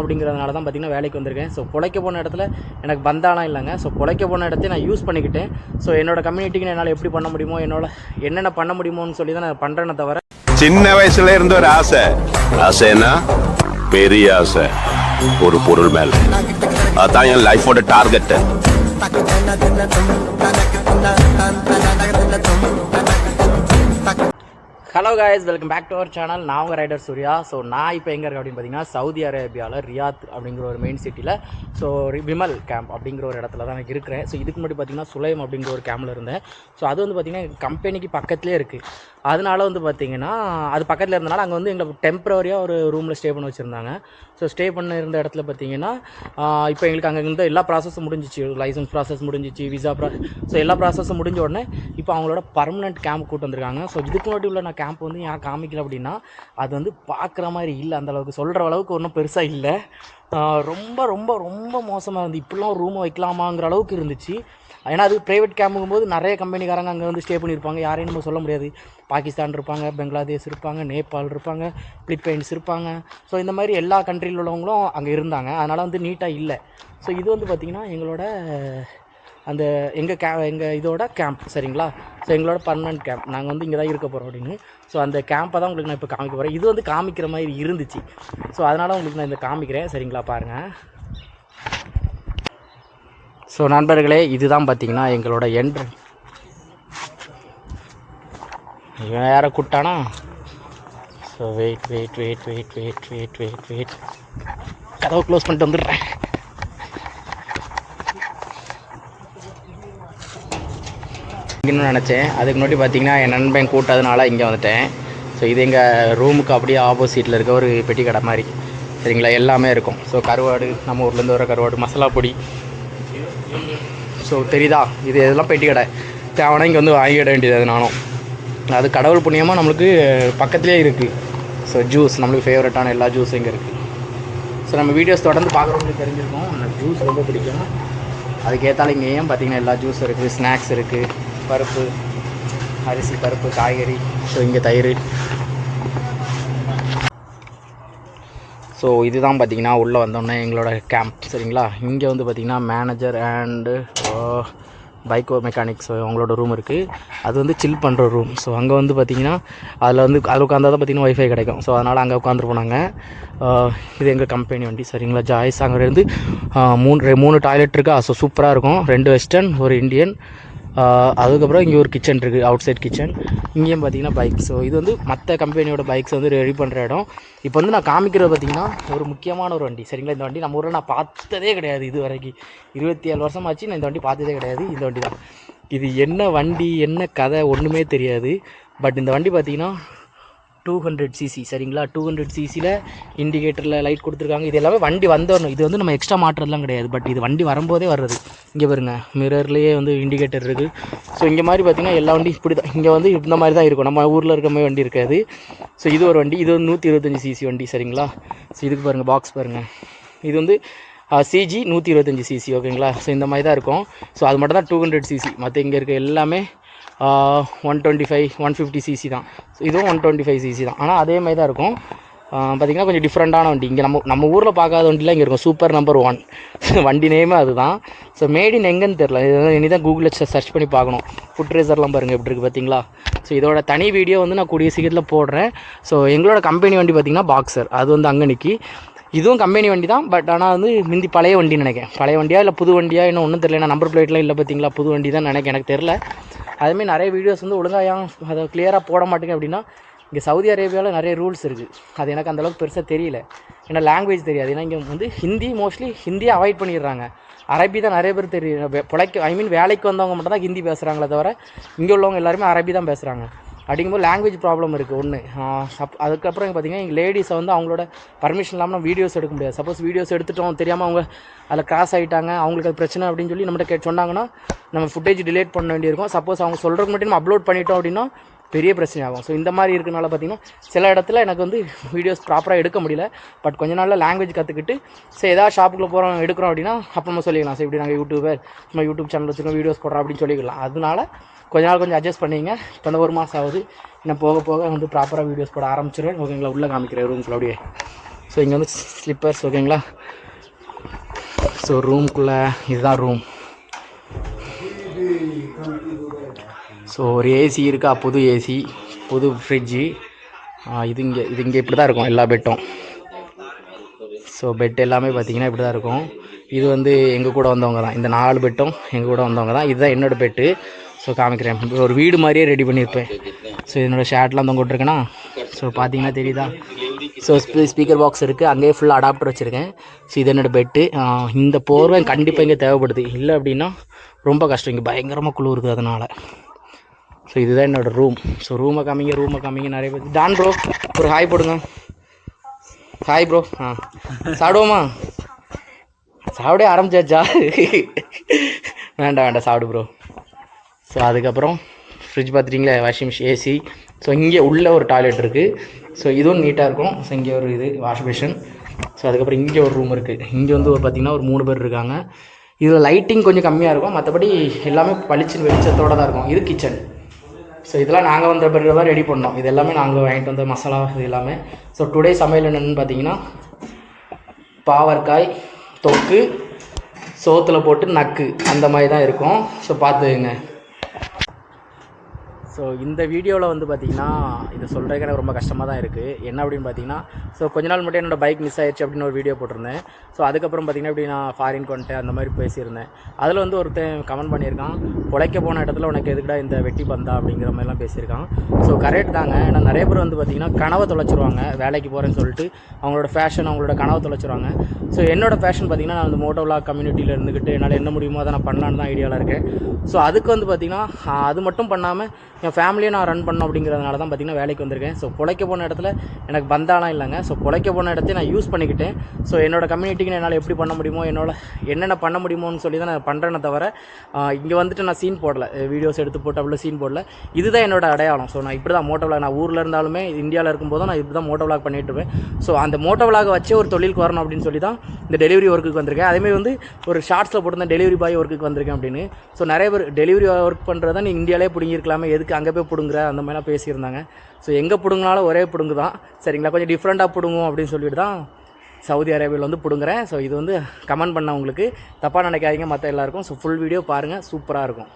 அப்படிங்கிறதுனால தான் பார்த்திங்கன்னா வேலைக்கு வந்திருக்கேன். ஸோ பொழைக்க போன இடத்துல எனக்கு பந்தாலாம் இல்லைங்க. ஸோ பொழைக்க போன இடத்தையும் நான் யூஸ் பண்ணிக்கிட்டேன். ஸோ என்னோடய கம்யூனிட்டிக்கு என்னால் எப்படி பண்ண முடியுமோ, என்னென்ன பண்ண முடியுமோன்னு சொல்லி தான் நான் பண்ணுறேன்னு தவிர, சின்ன வயசுல இருந்த ஒரு ஆசைன்னா பெரிய ஆசை ஒரு பொருள் மேல. அதான் என் லைஃபோட target. Hello guys, welcome back to our channel. நான் உங்கள் ரைடர் சூர்யா. ஸோ நான் இப்போ எங்கே இருக்கேன் அப்படின்னு பார்த்தீங்கன்னா, சவுதி அரேபியாவில் ரியாத் அப்படிங்கிற ஒரு மெயின் சிட்டியில் ஸோ விமல் கேம்ப் அப்படிங்கிற ஒரு இடத்துல தான் நான் இருக்கிறேன். ஸோ இதுக்கு முன்னாடி பார்த்தீங்கன்னா சுலைம் அப்படிங்கிற ஒரு கேம்பில் இருந்தேன். ஸோ அது வந்து பார்த்திங்கன்னா கம்பெனிக்கு பக்கத்துலேயே இருக்குது. அதனால வந்து பார்த்திங்கன்னா அது பக்கத்தில் இருந்தனால அங்கே வந்து எங்களை டெம்பரரியாக ஒரு ரூமில் ஸ்டே பண்ண வச்சுருந்தாங்க. ஸோ ஸ்டே பண்ண இருந்த இடத்துல பார்த்திங்கன்னா இப்போ எங்களுக்கு அங்கே இருந்த எல்லா ப்ராசஸும் முடிஞ்சிச்சு. லைசன்ஸ் ப்ராசஸ் முடிஞ்சிச்சு, விசா ஸோ எல்லா ப்ராசஸும் முடிஞ்ச உடனே இப்போ அவங்களோட பர்மனெண்ட் கேம்ப் கூட்டு வந்திருக்காங்க. ஸோ இதுக்கு முன்னாடி உள்ள நான் கேம்ப் வந்து ஏன் காமிக்கல அப்படின்னா, அது வந்து பார்க்குற மாதிரி இல்லை, அந்தளவுக்கு சொல்கிற அளவுக்கு ஒன்றும் பெருசாக இல்லை. ரொம்ப ரொம்ப ரொம்ப மோசமாக இருந்து இப்படிலாம் ஒரு ரூமை வைக்கலாமாங்கிற அளவுக்கு இருந்துச்சு. ஏன்னா அது ப்ரைவேட் கேம்புங்கும் போது நிறைய கம்பெனிக்காரங்க அங்கே வந்து ஸ்டே பண்ணியிருப்பாங்க. யாரையும் நம்ம சொல்ல முடியாது. பாகிஸ்தான் இருப்பாங்க, பெங்களாதேஷ் இருப்பாங்க, நேபாள் இருப்பாங்க, பிலிப்பைன்ஸ் இருப்பாங்க. ஸோ இந்த மாதிரி எல்லா கண்ட்ரியில் உள்ளவங்களும் அங்கே இருந்தாங்க. அதனால் வந்து நீட்டாக இல்லை. ஸோ இது வந்து பார்த்திங்கன்னா எங்களோட அந்த எங்கள் இதோட கேம்ப், சரிங்களா. ஸோ எங்களோட பர்மனெண்ட் கேம்ப், நாங்கள் வந்து இங்கே தான் இருக்க போகிறோம் அப்படின்னு. ஸோ அந்த கேம்பை தான் உங்களுக்கு நான் இப்போ காமிக்க போகிறேன். இது வந்து காமிக்கிற மாதிரி இருந்துச்சு. ஸோ அதனால் உங்களுக்கு நான் இந்த காமிக்கிறேன், சரிங்களா. பாருங்கள். ஸோ நண்பர்களே, இதுதான் பார்த்திங்கன்னா எங்களோட என்ட்ரன்ஸ். இவன் யாரை கூப்பிட்டானா? ஸோ வெயிட் கதவை க்ளோஸ் பண்ணிட்டு வந்துடுறேன். இங்கேன்னு நினச்சேன். அதுக்கு முன்னாடி பார்த்திங்கன்னா என் நண்பன் கூட்டதுனால இங்கே வந்துட்டேன். ஸோ இது எங்கள் ரூமுக்கு அப்படியே ஆப்போசிட்டில் இருக்க ஒரு பெட்டி கடை மாதிரி, சரிங்களா. எல்லாமே இருக்கும். ஸோ கருவாடு, நம்ம ஊர்லேருந்து வர கருவாடு, மசாலா பொடி. ஸோ தெரியுதா, இது இதெல்லாம் பெட்டி கடை. தேவைன்னா இங்கே வந்து வாங்கிட வேண்டியது. அது நானும் அது கடவுள் புண்ணியமாக நம்மளுக்கு பக்கத்துலேயே இருக்குது. ஸோ ஜூஸ், நம்மளுக்கு ஃபேவரட்டான எல்லா ஜூஸும் இங்கே இருக்குது. ஸோ நம்ம வீடியோஸ் தொடர்ந்து பார்க்குறவங்களுக்கு தெரிஞ்சிருக்கும் எனக்கு ஜூஸ் ரொம்ப பிடிக்கும். அதுக்கேற்றாலும் இங்கேயும் பார்த்திங்கன்னா எல்லா ஜூஸ் இருக்குது, ஸ்நாக்ஸ் இருக்குது, பருப்பு, அரிசி, பருப்பு, காய்கறி. ஸோ இங்கே தயிர். ஸோ இதுதான் பார்த்திங்கன்னா உள்ளே வந்தோடனே எங்களோட கேம்ப், சரிங்களா. இங்கே வந்து பார்த்திங்கன்னா மேனேஜர் அண்டு பைக்கோ மெக்கானிக்ஸ் அவங்களோட ரூம் இருக்குது. அது வந்து சில் பண்ணுற ரூம். ஸோ அங்கே வந்து பார்த்திங்கன்னா அதில் உட்காந்தா தான் பார்த்திங்கன்னா ஒய்ஃபை கிடைக்கும். ஸோ அதனால் அங்கே உட்காந்துருப்போம் நாங்கள். இது எங்கள் கம்பெனி வண்டி, சரிங்களா. ஜாய்ஸ். அங்கேருந்து மூணு டாய்லெட் இருக்கா. ஸோ சூப்பராக இருக்கும். 2 வெஸ்டர்ன், ஒரு இந்தியன். அதுக்கப்புறம் இங்கே ஒரு கிச்சன் இருக்குது, அவுட் சைட் கிச்சன். இங்கேயும் பார்த்திங்கன்னா பைக். ஸோ இது வந்து மற்ற கம்பெனியோட பைக்ஸ் வந்து ரெடி பண்ணுற இடம். இப்போ வந்து நான் காமிக்கிறது பார்த்திங்கன்னா ஒரு முக்கியமான ஒரு வண்டி, சரிங்களா. இந்த வண்டி நம்ம ஊரில் நான் பார்த்ததே கிடையாது இது வரைக்கும். 27 வருஷம் ஆச்சு, நான் இந்த வண்டி பார்த்ததே கிடையாது. இந்த வண்டி தான். இது என்ன வண்டி, என்ன கதை ஒன்றுமே தெரியாது. பட் இந்த வண்டி பார்த்திங்கன்னா 200cc, சரிங்களா. 200cc இண்டிகேட்டரில் லைட் கொடுத்துருக்காங்க. இது எல்லாமே வண்டி வந்தோடணும். இது வந்து நம்ம எக்ஸ்ட்ரா மாட்டுறதுலாம் கிடையாது. பட் இது வண்டி வரும்போதே வர்றது. இங்கே பாருங்க, மிரர்லேயே வந்து இண்டிகேட்டர் இருக்குது. ஸோ இங்கே மாதிரி பார்த்திங்கன்னா எல்லா வண்டி இப்படி தான். இங்கே வந்து இந்த மாதிரி தான் இருக்கும். நம்ம ஊரில் இருக்க மாதிரி வண்டி இருக்காது. ஸோ இது ஒரு வண்டி. இது வந்து 125cc வண்டி, சரிங்களா. ஸோ இதுக்கு பாருங்கள், பாக்ஸ் பாருங்கள். இது வந்து CG 125cc, ஓகேங்களா. ஸோ இந்த மாதிரி தான் இருக்கும். ஸோ அது மட்டும் தான் 200cc. மற்ற இங்கே இருக்க எல்லாமே 125, 150cc தான். ஸோ இதுவும் 125cc தான். ஆனால் அதே மாதிரி தான் இருக்கும். பார்த்திங்கன்னா கொஞ்சம் டிஃப்ரெண்ட்டான வண்டி. இங்கே நம்ம ஊரில் பார்க்காத வண்டிலாம் இங்கே இருக்கும். சூப்பர் நம்பர் 1 வண்டி நேமே அதுதான். ஸோ மேட் இன் எங்கன்னு தெரில. இனி தான் கூகுளில் சர்ச் பண்ணி பார்க்கணும். ஃபுட் ரேசர்லாம் பாருங்கள் எப்படி இருக்குது, பார்த்திங்களா. ஸோ இதோட தனி வீடியோ வந்து நான் கூடிய சீக்கிரத்தில் போடுறேன். ஸோ எங்களோட கம்பெனி வண்டி பார்த்திங்கன்னா பாக்ஸர். அது வந்து அங்கே நிற்கி. இதுவும் கம்பெனி வண்டி தான். பட் ஆனால் வந்து முந்தி பழைய வண்டின்னு நினைக்கிறேன். பழைய வண்டியா இல்லை புது வண்டியா இன்னும் ஒன்றும் தெரியல. நம்பர் பிளேட்லாம் இல்லை, பார்த்திங்களா. புது வண்டி தான் நினைக்கிறேன், எனக்கு தெரில. அதுமாதிரி நிறைய வீடியோஸ் வந்து ஒழுங்காக அதை கிளியராக போட மாட்டேங்க அப்படின்னா, இங்கே சவுதி அரேபியாவில் நிறைய ரூல்ஸ் இருக்குது. அது எனக்கு அந்தளவுக்கு பெருசாக தெரியல. ஏன்னா லாங்குவேஜ் தெரியாது. ஏன்னா இங்கே வந்து ஹிந்தி மோஸ்ட்லி ஹிந்தியை அவாய்ட் பண்ணிடுறாங்க. அரபி தான் நிறைய பேர் தெரியும். வேலைக்கு வந்தவங்க மட்டும் தான் ஹிந்தி பேசுகிறாங்களே தவிர இங்கே உள்ளவங்க எல்லாருமே அரபி தான் பேசுகிறாங்க. அப்படிங்கும்போது லாங்குவேஜ் ப்ராப்ளம் இருக்குது ஒன்று. அதுக்கப்புறம் பார்த்திங்கன்னா எங்கள் லேடிஸை வந்து அவங்களோட பர்மிஷன் இல்லாமல் வீடியோஸ் எடுக்க முடியாது. சப்போஸ் வீடியோஸ் எடுத்துட்டோம் தெரியாமல் அவங்க அதில் கிராஸ் ஆகிட்டாங்க, அவங்களுக்கு அது பிரச்சனை அப்படின்னு சொல்லி நம்மகிட்ட சொன்னாங்கன்னா நம்ம ஃபுட்டேஜ் டிலேட் பண்ண வேண்டியிருக்கும். சப்போஸ் அவங்க சொல்கிறதுக்கு மட்டும் நம்ம அப்லோட் பண்ணிட்டோம் அப்படின்னா பெரிய பிரச்சனை ஆகும். ஸோ இந்த மாதிரி இருக்கனால பார்த்திங்கன்னா சில இடத்துல எனக்கு வந்து வீடியோஸ் ப்ராப்பராக எடுக்க முடியல. பட் கொஞ்ச நாளில் லாங்குவேஜ் கற்றுக்கிட்டு சரி ஏதாவது ஷாப்புக்குள்ளே போகிறோம் எடுக்கிறோம் அப்படின்னா அப்போ நம்ம சொல்லிக்கலாம். ஸோ இப்படி நாங்கள் யூடியூப் சேனல் வச்சுருக்கோம், வீடியோஸ் போடுறோம் அப்படின்னு சொல்லிக்கலாம். அதனால கொஞ்சம் அட்ஜஸ்ட் பண்ணிங்க. இப்போ அந்த 1 மாதம் ஆகுது. இன்னும் போக போக வந்து ப்ராப்பராக வீடியோஸ் போட ஆரம்பிச்சிடுவேன், ஓகேங்களா. உள்ளே காமிக்கிறேன் ரூம்ஸில் அப்படியே. ஸோ இங்கே வந்து ஸ்லிப்பர்ஸ் ஓகேங்களா. ஸோ ரூம்குள்ளே இதுதான் ரூம். ஸோ ஒரு ஏசி இருக்கா, புது ஏசி, புது ஃப்ரிட்ஜு. இது இங்கே இப்படி தான் இருக்கும் எல்லா பெட்டும். ஸோ பெட் எல்லாமே பார்த்திங்கன்னா இப்படி தான் இருக்கும். இது வந்து எங்கள் கூட வந்தவங்க தான், இந்த 4 பெட்டும் எங்கள் கூட வந்தவங்க தான். இதுதான் என்னோடய பெட்டு. ஸோ காமிக்கிறேன், ஒரு வீடு மாதிரியே ரெடி பண்ணியிருப்பேன். ஸோ என்னோடய ஷர்ட்லாம் தொங்க விட்ருக்கேன்னா, ஸோ பார்த்தீங்கன்னா தெரியுதா. ஸோ ஸ்பீக்கர் பாக்ஸ் இருக்குது, அங்கேயே ஃபுல்லாக அடாப்டர் வச்சுருக்கேன். ஸோ இது என்னோடய பெட்டு. இந்த போர்வை கண்டிப்பாக இங்கே தேவைப்படுது, இல்லை அப்படின்னா ரொம்ப கஷ்டம், இங்கே பயங்கரமாக குளிருது அதனால். ஸோ இதுதான் என்னோடய ரூம். ஸோ ரூமை காமிங்க நிறைய பேர். டான் ப்ரோ ஒரு ஹாய் போடுங்க. Hi bro. சாப்பிடுவோமா? சாப்பிடே ஆரம்பிச்சாச்சா? வேண்டாம் சாப்பிடு ப்ரோ. ஸோ அதுக்கப்புறம் ஃப்ரிட்ஜ் பார்த்துட்டிங்களே, வாஷிங் மிஷின், ஏசி. ஸோ இங்கே உள்ளே ஒரு டாய்லெட் இருக்குது. ஸோ இதுவும் நீட்டாக இருக்கும். ஸோ இங்கே ஒரு வாஷ் பேஷன். ஸோ அதுக்கப்புறம் இங்கே ஒரு ரூம் இருக்குது. இங்கே வந்து பார்த்திங்கன்னா ஒரு 3 பேர் இருக்காங்க. இதில் லைட்டிங் கொஞ்சம் கம்மியாக இருக்கும், மற்றபடி எல்லாமே பளிச்சுன்னு வெளிச்சத்தோடு தான் இருக்கும். இது கிச்சன். ஸோ இதெல்லாம் நாங்கள் வந்த பிறகு தான் ரெடி பண்ணோம். இது எல்லாமே நாங்கள் வாங்கிட்டு வந்த மசாலா இது எல்லாமே. ஸோ டுடே சமையல் என்னென்னு பார்த்தீங்கன்னா, பாவற்காய் தொக்கு, சோத்தில் போட்டு நக்கு, அந்த மாதிரி தான் இருக்கும். ஸோ பார்த்துக்குங்க. ஸோ இந்த வீடியோவில் வந்து பார்த்திங்கன்னா இதை சொல்கிறதுக்கு எனக்கு ரொம்ப கஷ்டமாக தான் இருக்குது. என்ன அப்படின்னு பார்த்தீங்கன்னா, ஸோ கொஞ்ச நாள் மட்டும் என்னோடய பைக் மிஸ் ஆயிடுச்சு அப்படின்னு ஒரு வீடியோ போட்டிருந்தேன். ஸோ அதுக்கப்புறம் பார்த்திங்கன்னா இப்படி நான் ஃபாரின் வந்துட்டேன் அந்த மாதிரி பேசியிருந்தேன். அதில் வந்து ஒருத்தன் கமெண்ட் பண்ணியிருக்கான், உழைக்க போன இடத்துல உனக்கு எதுக்குடா இந்த வெட்டி பந்தா அப்படிங்கிற மாதிரிலாம் பேசியிருக்கான். ஸோ கரெக்ட் தாங்க. ஏன்னா நிறைய பேர் வந்து பார்த்திங்கன்னா கனவை தொலைச்சிருவாங்க, வேலைக்கு போகிறேன்னு சொல்லிட்டு அவங்களோட ஃபேஷன், அவங்களோட கனவை தொலைச்சிருவாங்க. ஸோ என்னோடய ஃபேஷன் பார்த்திங்கன்னா, நான் அந்த மோட்டோ விளாக் கம்யூனிட்டியில் இருந்துக்கிட்டு என்னால் என்ன முடியுமோ அதை நான் பண்ணலான்னு தான் ஐடியாவில் இருக்கேன். ஸோ அதுக்கு வந்து பார்த்திங்கன்னா அது மட்டும் பண்ணாமல் என் ஃபேமிலியை நான் ரன் பண்ணணும் அப்படிங்கிறதுனால தான் பார்த்திங்கன்னா வேலைக்கு வந்திருக்கேன். ஸோ பொழைக்க போன இடத்துல எனக்கு பந்தாலாம் இல்லைங்க. ஸோ பொழைக்க போன இடத்தையும் நான் யூஸ் பண்ணிக்கிட்டேன். ஸோ என்னோடய கம்யூனிட்டிக்கு என்னால் எப்படி பண்ண முடியுமோ, என்னென்ன பண்ண முடியுமோன்னு சொல்லி தான் நான் பண்ணுறேன்னு தவிர இங்கே வந்துட்டு நான் சீன் போடலை, வீடியோஸ் எடுத்து போட்டு அவ்வளோ சீன் போடல. இதுதான் என்னோட அடையாளம். ஸோ நான் இப்படி தான் மோட்டோ விளாக், நான் ஊரில் இருந்தாலுமே இந்தியாவில் இருக்கும்போதும் நான் இப்படி தான் மோட்டோ விளாக் பண்ணிட்டு இருப்பேன். ஸோ அந்த மோட்டோ விளாக் வச்சு ஒரு தொழிலுக்கு வரணும் அப்படின்னு சொல்லி தான் இந்த டெலிவரி ஒர்க்குக்கு வந்திருக்கேன். அதேமாதிரி வந்து ஒரு ஷார்ட்ஸில் போட்டு டெலிவரி பாய் ஒர்க்குக்கு வந்திருக்கேன் அப்படின்னு. ஸோ நிறைய பேர் டெலிவரி ஒர்க் பண்ணுறதா நீ இந்தியாவிலே பிடிங்கிருக்கலாமே, எதுக்கு அங்கே போய் பிடுங்குற அந்த மாதிரிலாம் பேசியிருந்தாங்க. ஸோ எங்கே பிடுங்கினாலும் ஒரே பிடுங்கு தான், சரிங்களா, கொஞ்சம் டிஃப்ரெண்ட்டாக பிடுங்கும் அப்படின்னு சொல்லிட்டு தான் சவுதி அரேபியாவில் வந்து பிடுங்குறேன். ஸோ இது வந்து கமெண்ட் பண்ண உங்களுக்கு தப்பாக நினைக்காதீங்க மற்ற எல்லாருக்கும். ஸோ ஃபுல் வீடியோ பாருங்கள், சூப்பராக இருக்கும்.